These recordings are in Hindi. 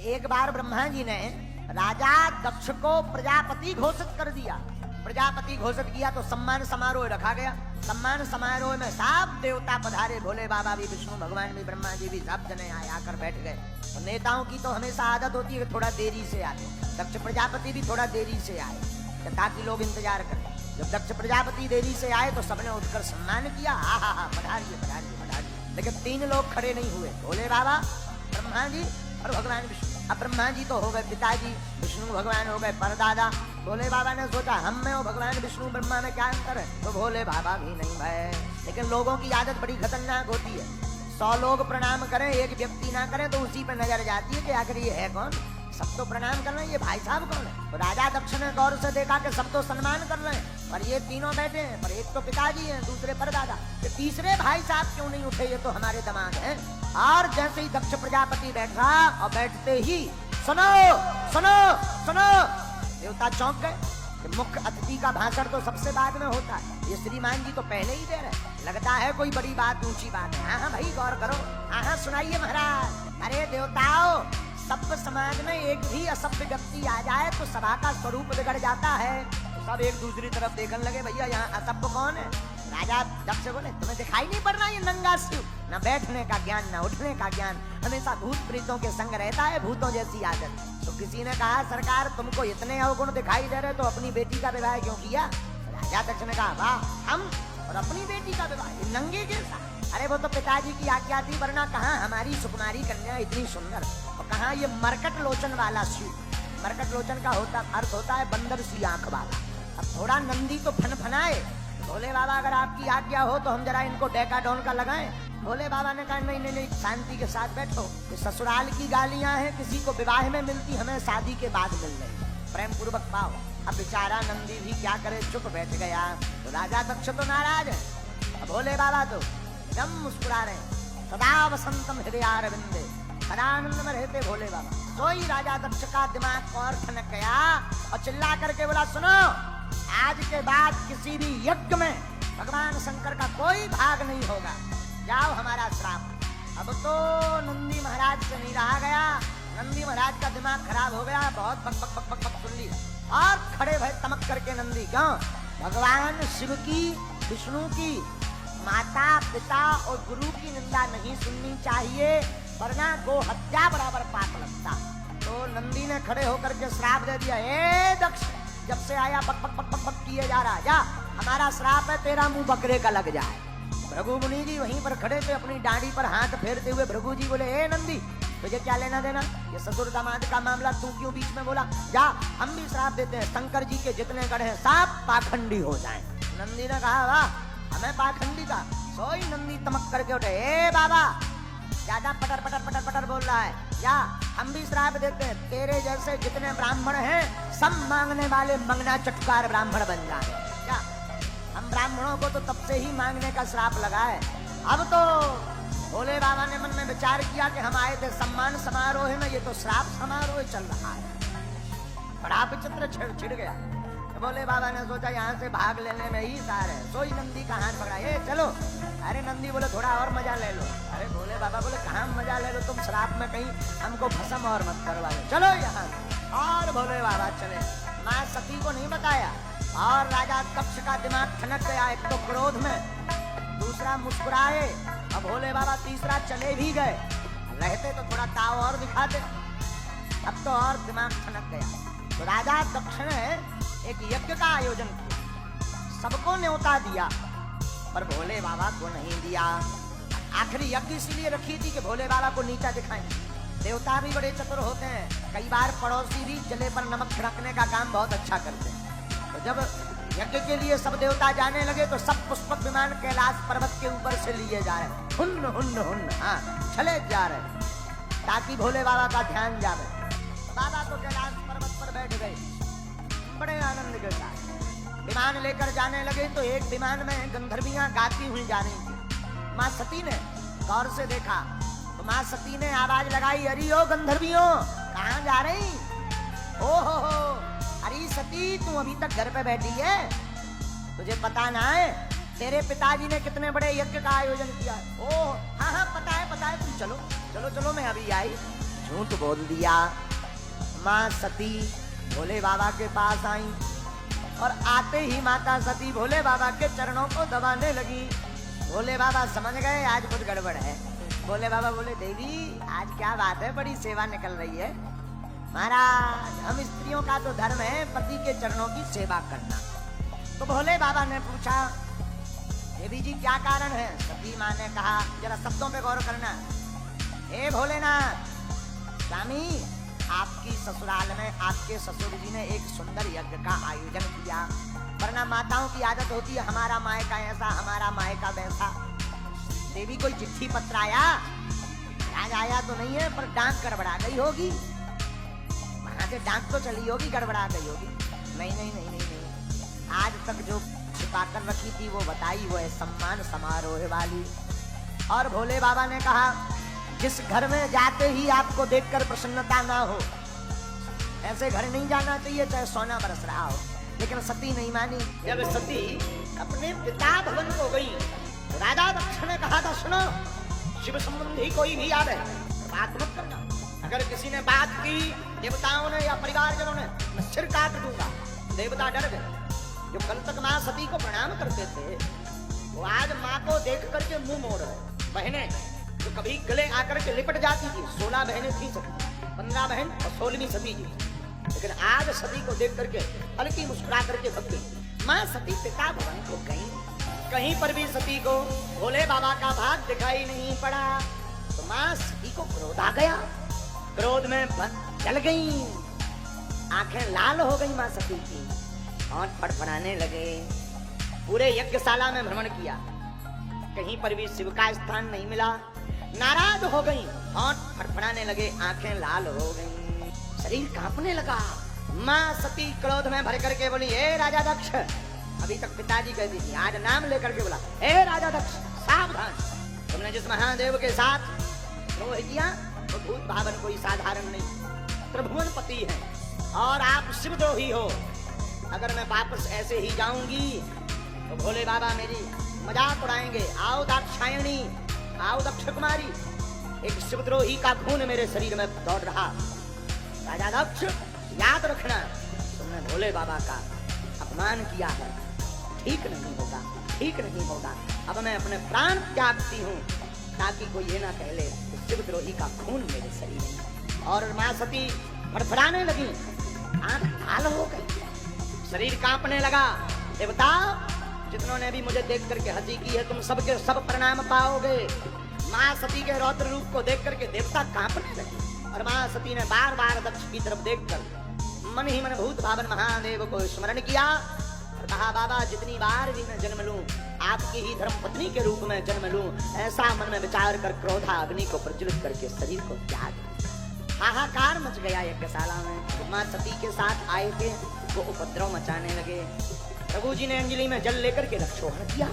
एक बार ब्रह्मा जी ने राजा दक्ष को प्रजापति घोषित कर दिया। प्रजापति घोषित किया तो सम्मान समारोह रखा गया। सम्मान समारोह में सब देवता पधारे, भोले बाबा भी, विष्णु भगवान भी, ब्रह्मा जी भी, सब जने आकर बैठ गए। तो नेताओं की तो हमेशा आदत होती है कि थोड़ा देरी से आते। दक्ष प्रजापति भी थोड़ा देरी से आए ताकि लोग इंतजार करें। जब दक्ष प्रजापति देरी से आए तो सबने उठकर सम्मान किया, हा पधारिए पधारिए पधारिए। लेकिन 3 लोग खड़े नहीं हुए, भोले बाबा, ब्रह्मा जी और भगवान विष्णु। अब ब्रह्मा जी तो हो गए पिताजी, विष्णु भगवान हो गए परदादा। भोले बाबा ने सोचा हम में और भगवान विष्णु ब्रह्मा में क्या अंतर है, तो भोले बाबा भी नहीं भय। लेकिन लोगों की आदत बड़ी खतरनाक होती है, 100 लोग प्रणाम करें, एक व्यक्ति ना करें तो उसी पे नजर जाती है कि आखिर ये है कौन। सब तो प्रणाम कर रहे हैं, ये भाई साहब कौन है। तो राजा दक्ष ने गौर से देखा कि सब तो सम्मान कर रहे हैं, पर ये तीनों बैठे हैं, पर एक तो पिताजी हैं, दूसरे परदादा, ये तीसरे भाई साहब क्यों नहीं उठे, ये तो हमारे दामाद हैं। और जैसे ही दक्ष प्रजापति बैठा और बैठते ही सुनो सुनो सुनो, देवता चौंक गए कि मुख्य अतिथि का भाषण तो सबसे बाद में होता है, ये श्रीमान जी तो पहले ही दे रहे, लगता है कोई बड़ी बात, ऊंची बात है। हाँ भाई गौर करो, हाँ सुनाइए महाराज। अरे देवताओं, सभ्य समाज में एक भी असभ्य व्यक्ति आ जाए तो सभा का स्वरूप बिगड़ जाता है। तो सब एक दूसरी तरफ देखने लगे, भैया यहाँ असभ्य कौन है। राजा दक्ष बोले, तुम्हें दिखाई नहीं पड़ रहा ये नंगा शिव, न बैठने का ज्ञान न उठने का ज्ञान, हमेशा भूत प्रेतों के संग रहता है, भूतों जैसी आदत। तो किसी ने कहा सरकार तुमको इतने अवगुण दिखाई दे रहे तो अपनी बेटी का विवाह क्यों किया। राजा दक्ष ने कहा वाह, हम और अपनी बेटी का विवाह नंगे जैसा। अरे वो तो पिताजी की आज्ञा थी, वरना कहाँ हमारी सुकुमारी कन्या इतनी सुंदर, और कहाँ ये मरकट लोचन वाला शिव। मरकट लोचन का अर्थ होता है बंदर सी आंख वाला। अब थोड़ा नंदी तो फनफनाए, भोले बाबा अगर आपकी आज्ञा हो तो हम जरा इनको डेकाडोन का लगाएं। भोले बाबा ने कहा नहीं नहीं नहीं, शांति के साथ बैठो, ये ससुराल की गालियां हैं, किसी को विवाह में मिलती, हमें शादी के बाद मिल रही, प्रेम पूर्वक पाओ। अब बेचारा नंदी भी क्या करे, चुप बैठ गया। तो राजा दक्ष तो नाराज है, अब भोले बाबा तो एकदम मुस्कुरा रहे हैं, सदा वसंतम हृदयारविंदे, सदानंद में रहते भोले बाबा। तो ही राजा दक्ष का दिमाग और ठनक गया और चिल्ला करके बोला सुनो, आज के बाद किसी भी यज्ञ में भगवान शंकर का कोई भाग नहीं होगा, जाओ हमारा श्राप। अब तो नंदी महाराज से नहीं रहा गया, नंदी महाराज का दिमाग खराब हो गया, बहुत बक बक बक बक बक सुन ली और खड़े भय तमक करके नंदी, क्यों भगवान शिव की, विष्णु की, माता पिता और गुरु की निंदा नहीं सुननी चाहिए, वरना गो हत्या बराबर पाप लगता। तो नंदी ने खड़े होकर के श्राप दे दिया, ए दक्ष, जब से आया बक बक बक बक बक किए जा रहा, जा हमारा श्राप है तेरा मुंह बकरे का लग जाए। भृगु मुनि जी वहीं पर खड़े थे, अपनी डांडी पर हाथ फेरते हुए भृगु जी बोले, ए नंदी तुझे क्या लेना देना, ये ससुर दामाद का मामला तू क्यों बीच में बोला, जा हम भी श्राप देते हैं, शंकर जी के जितने गढ़ हैं सब पाखंडी हो जाएं। नंदी ने कहा वाह, हमें पाखंडी का। सोई नंदी तमक करके उठे, ए बाबा ज्यादा पटर पटर पटर पटर बोल रहा है, या हम भी श्राप देते हैं, तेरे जैसे जितने ब्राह्मण हैं सब मांगने वाले मंगना चटकार ब्राह्मण बन जाए। क्या हम ब्राह्मणों को तो तब से ही मांगने का श्राप लगा है। अब तो भोले बाबा ने मन में विचार किया कि हम आए थे सम्मान समारोह में, ये तो श्राप समारोह चल रहा है, बड़ा विचित्र छिड़ गया। तो भोले बाबा ने सोचा यहाँ से भाग लेने में ही सार है। सोई नंदी का हाथ पकड़ा, ए चलो। अरे नंदी बोले थोड़ा और मजा ले लो। अरे भोले बाबा बोले कहाँ मजा ले लो, तुम श्राप में कहीं हमको भस्म और मत करवा दो, चलो यहाँ। और भोले बाबा चले, माँ सती को नहीं बताया, और राजा दक्ष का दिमाग ठनक गया, एक तो क्रोध में, दूसरा मुस्कुराए, अब भोले बाबा तीसरा चले भी गए, रहते तो थोड़ा ताव और दिखाते, अब तो और दिमाग ठनक गया। तो राजा दक्ष ने एक यज्ञ का आयोजन किया, सबको न्योता दिया, पर भोले बाबा को नहीं दिया। आखिरी यज्ञ इसलिए रखी थी कि भोले बाबा को नीचा दिखाएं। देवता भी बड़े चतुर होते हैं, कई बार पड़ोसी भी जले पर नमक छिड़कने का काम बहुत अच्छा करते हैं। तो जब यज्ञ के लिए सब देवता जाने लगे तो सब पुष्पक विमान कैलाश पर्वत के ऊपर से लिए जा रहे, हुन्न हुन्न हुन्न, हाँ चले जा रहे, ताकि भोले बाबा का ध्यान जावे। बाबा तो कैलाश पर्वत पर बैठ गए, बड़े आनंद के साथ विमान लेकर जाने लगे। तो एक विमान में गंधर्वियां गाती हुई जा रही थी। माँ सती ने गौर से देखा तो माँ सती ने आवाज लगाई, अरे ओ गंधर्वियों कहाँ जा रही, ओ हो अरे सती तू अभी तक घर पे बैठी है, तुझे पता ना है तेरे पिताजी ने कितने बड़े यज्ञ का आयोजन किया। ओ हाँ हाँ पता है, तुम चलो चलो चलो, मैं अभी आई। झूठ बोल दिया। माँ सती भोले बाबा के पास आई और आते ही माता सती भोले बाबा के चरणों को दबाने लगी। भोले बाबा समझ गए आज कुछ गड़बड़ है। भोले बाबा बोले देवी आज क्या बात है, बड़ी सेवा निकल रही है। महाराज हम स्त्रियों का तो धर्म है पति के चरणों की सेवा करना। तो भोले बाबा ने पूछा देवी जी क्या कारण है। सती माँ ने कहा जरा शब्दों पे गौर करना। हे भोलेनाथ स्वामी आपकी ससुराल में आपके ससुर जी ने एक सुंदर यज्ञ का आयोजन किया, वरना माताओं की आदत होती है हमारा मायका ऐसा हमारा मायका वैसा। देवी कोई चिट्ठी पत्र आया? आज आया तो नहीं है पर डाक गड़बड़ा गई होगी, वहां से डाक तो चली होगी, गड़बड़ा गई होगी। नहीं नहीं नहीं नहीं नहीं, आज तक जो छिपा कर रखी थी वो बताई, वो है सम्मान समारोह वाली। और भोले बाबा ने कहा जिस घर में जाते ही आपको देखकर प्रसन्नता ना हो ऐसे घर नहीं जाना चाहिए, चाहे सोना बरस रहा हो। लेकिन सती नहीं मानी। जब सती अपने पिता भवन को गई तो राजा दक्ष ने कहा था सुनो शिव संबंधी कोई भी आवे बात मत करना। अगर किसी ने बात की देवताओं ने या परिवारजनों ने मैं सिर काट दूंगा। देवता डर गए। जो कल तक माँ सती को प्रणाम करते थे वो आज माँ को देख करके मुंह मोड़ रहे। बहनें जो कभी गले आकर के लिपट जाती थी, 16 बहनें थी सती, 15 बहन और 16वीं सती जी। लेकिन आज सती को देख करके हल्की मुस्कुरा करके भग गई। माँ सती पिता भवन को गई, कहीं पर भी सती को भोले बाबा का भाग दिखाई नहीं पड़ा। तो माँ सती को क्रोध आ गया, क्रोध में जल गई, आंखें लाल हो गई माँ सती की, होंठ फड़फड़ाने लगे। पूरे यज्ञशाला में भ्रमण किया, कहीं पर भी शिव का स्थान नहीं मिला। नाराज हो गई, होंठ फड़फड़ाने लगे, आंखें लाल हो गई, शरीर कांपने लगा। माँ सती क्रोध में भर करके बोली हे राजा दक्ष, अभी तक पिताजी कहती थी, आज नाम लेकर के बोला हे राजा दक्ष सावधान, तुमने जिस महादेव के साथ द्रोह किया वो भूत भावन कोई साधारण नहीं, त्रिभुवन पति है और आप शिवद्रोही हो। अगर मैं वापस ऐसे ही जाऊंगी तो भोले बाबा मेरी मजाक उड़ाएंगे। आओ दाक्षायणी, आओ दक्ष कुमारी, एक शिवद्रोही का खून मेरे शरीर में दौड़ रहा। राजा दक्ष याद रखना तुमने भोले बाबा का अपमान किया है, ठीक नहीं होगा, ठीक नहीं होगा। अब मैं अपने प्राण त्यागती हूँ ताकि कोई ये ना कह ले शिवद्रोही का खून मेरे शरीर में। और माँ सती फड़फड़ाने लगी, आंख लाल हो गई, शरीर कांपने लगा। देवता जितनों ने भी मुझे देख करके हंसी की है तुम सबके सब प्रणाम पाओगे। माँ सती के रौद्र रूप को देख करके देवता कांपने लगे। और माँ सती ने बार बार दक्ष की तरफ देखकर मन ही मन भूत भावन महादेव को स्मरण किया और कहा बाबा जितनी बार भी मैं जन्म लूं आपकी ही धर्म पत्नी के रूप में जन्म लूं, ऐसा मन में विचार कर क्रोधा अग्नि को प्रज्वलित करके शरीर को त्याग। हाहाकार मच गया यज्ञशाला में। माँ सती के साथ आए थे वो उपद्रव मचाने लगे। प्रभु जी ने अंजलि में जल लेकर के रक्षोहण किया।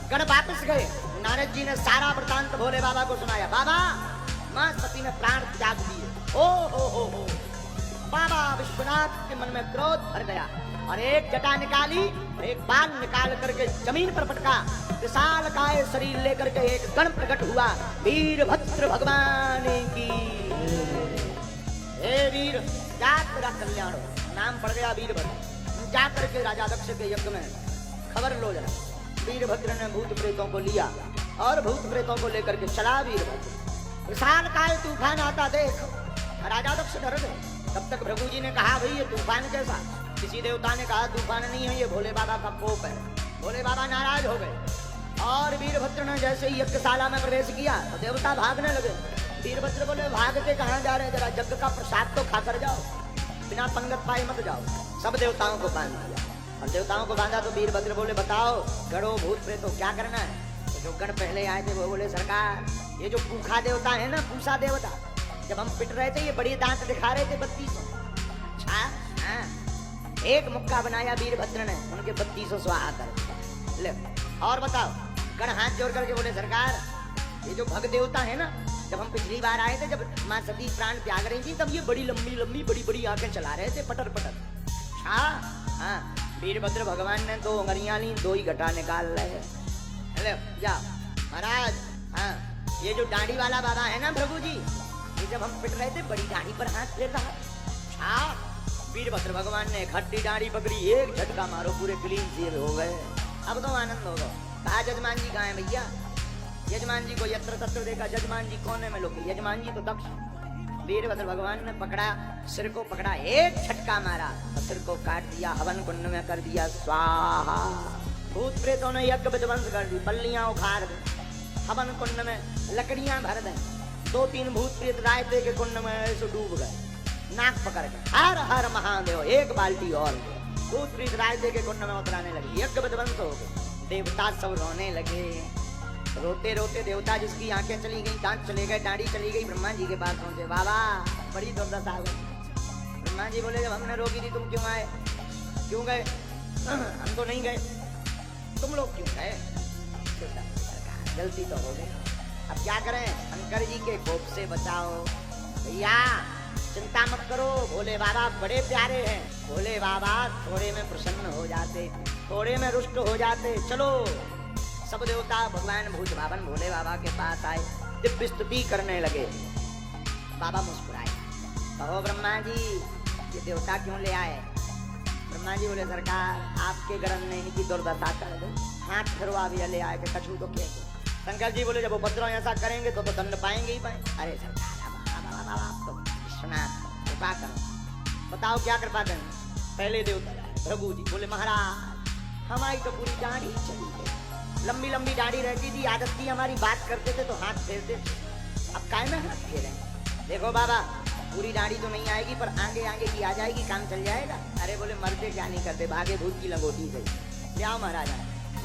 गण वापस गए। नारद जी ने सारा वृतांत भोले बाबा को सुनाया। बाबा माँ सती ने प्राण त्याग दिए। ओ हो। बाबा विश्वनाथ के मन में क्रोध भर गया और एक जटा निकाली, एक बाल निकाल करके जमीन पर पटका। विशाल काय शरीर लेकर के एक गण प्रकट हुआ। वीरभद्र भगवान की। हे वीर जात तेरा कल्याण हो। नाम पड़ गया वीरभद्र। जा करके राजा दक्ष के यज्ञ में खबर लो जरा। वीरभद्र ने भूत प्रेतों को लिया और भूत प्रेतों को लेकर के चला वीरभद्र। विशाल काय तूफान आता देख राजा दक्ष डर गए। तब तक प्रभु जी ने कहा भाई ये तूफान कैसा? किसी देवता ने कहा तूफान नहीं है, ये भोले बाबा का कोप है। भोले बाबा नाराज हो गए और वीरभद्र ने जैसे ही यज्ञशाला में प्रवेश किया तो देवता भागने लगे। वीरभद्र बोले भाग के कहाँ जा रहे हैं, जरा यज्ञ का प्रसाद तो खाकर जाओ, बिना पंगत पाए मत जाओ। सब देवताओं को बांध दिया और देवताओं को बांधा तो वीरभद्र बोले बताओ गणों भूत प्रेतों क्या करना है? तो जो गण पहले आए थे वो बोले सरकार ये जो पूखा देवता है ना, पूसा देवता, जब हम पिट रहे थे ये बड़ी दांत दिखा रहे थे 3200। अच्छा हाँ, एक मुक्का बनाया वीरभद्र ने, उनके 3200 स्वाहा कर ले। और बताओ गण हाथ जोड़ करके बोले सरकार ये जो भग देवता है ना, जब हम पिछली बार आए थे, जब माँ सती प्राण त्याग रही थी, तब ये बड़ी लंबी बड़ी बड़ी आंखें चला रहे थे पटर पटर। हाँ, वीरभद्र भगवान ने 2 उंगलियां ली, 2 ही घटा निकाल रहे हैं। जा महाराज। हाँ, ये जो दाढ़ी वाला बाबा है ना प्रभु जी, ये जब हम पिट रहे थे बड़ी दाढ़ी पर हाथ फेर रहा। हाँ, वीरभद्र भगवान ने खट्टी दाढ़ी पकड़ी, एक झटका मारो पूरे क्लीन शेव हो गए। अब तो आनंद होगा। कहा जजमान जी कहाँ है भैया? यजमान जी को यत्र तत्र देखा, जजमान जी कोने में लोग, यजमान जी तो दक्ष। वीरभद्र भगवान ने पकड़ा, सिर को पकड़ा, एक झटका मारा और सिर को काट दिया, हवन कुंड में कर दिया स्वाहा। भूत प्रेतों ने यज्ञ विध्वंस कर दी, बल्लियां उखाड़ दी, हवन कुंड में लकड़ियां भर दें। 2-3 भूत प्रेत रायते के कुंड में ऐसे डूब गए, नाक पकड़ के हर हर महादेव, एक बाल्टी और। भूत प्रेत रायते के कुंड में उतराने लगे, यज्ञ विध्वंस हो गए। देवता सब रोने लगे, रोते रोते देवता जिसकी आंखें चली गई, दांत चले गए, दाढ़ी चली गई, ब्रह्मा जी के पास पहुंचे। बाबा बड़ी दुर्दशा हो गई। ब्रह्मा जी बोले जब हमने रोकी थी तुम क्यों आए? क्यों गए? हम तो नहीं गए, तुम लोग क्यों गए? गलती तो हो गई, अब क्या करें? शंकर जी के कोप से बचाओ। भैया चिंता मत करो, भोले बाबा बड़े प्यारे हैं। भोले बाबा थोड़े में प्रसन्न हो जाते, थोड़े में रुष्ट हो जाते। चलो, सब देवता भगवान भूत भावन भोले बाबा के पास आए, दिव्य स्तुति करने लगे। बाबा मुस्कुराए, कहो ब्रह्मा जी ये देवता क्यों ले आए? ब्रह्मा जी बोले सरकार आपके गरम ने इनकी दुर्दशा कर दी, हाथ फिरवा भी ले आए कि कछू तो क्या। शंकर जी बोले जब उपद्रव ऐसा करेंगे तो दंड पाएंगे ही पाए। अरे सरकार आप तो विश्वनाथ कृपा करो, बताओ क्या कृपा करें? पहले देवता भृगु जी बोले महाराज हमारी तो पूरी दाढ़ी चली गई, लंबी लंबी दाढ़ी रहती थी, आदत थी हमारी, बात करते थे तो हाथ फेरते, अब काय में हाथ फेरे? देखो बाबा पूरी दाढ़ी तो नहीं आएगी पर आगे आगे की आ जाएगी, काम चल जाएगा। अरे बोले मरते क्या नहीं करते, भागे भूत की लंगोटी गई, जाओ महाराजा।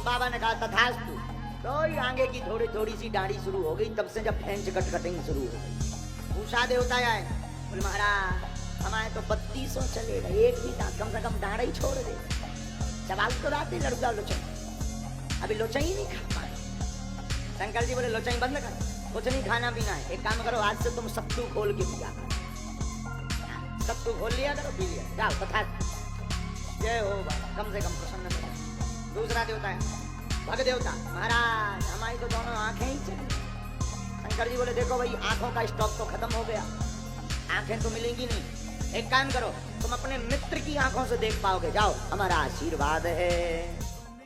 बाबा ने कहा तथास्तु। तो आगे की थोड़ी थोड़ी सी दाढ़ी शुरू हो गई, तब से जब फेंच कटिंग शुरू हो गई। पूछा देवता आए, बोले महाराज हमारे तो 3200 चले गए, एक भी कम से कम दाढ़ी ही छोड़ दे। सवाल तो आते लड़का लोचन, अभी लोचा ही नहीं खा पाए। शंकर जी बोले लोचा ही बंद कर, कुछ नहीं खाना पीना है, एक काम करो आज से तुम सत्तू खोल के पिया करो, सत्तू खोल लिया करो, पी लिया, जाओ तथा जय हो बाबा, कम से कम प्रसन्न हो। दूसरा देवता है भग देवता, महाराज हमारी तो दोनों आंखें ही चली। शंकर जी बोले देखो भाई आंखों का स्टॉक तो खत्म हो गया, आंखें तो मिलेंगी नहीं, एक काम करो तुम अपने मित्र की आंखों से देख पाओगे, जाओ हमारा आशीर्वाद है।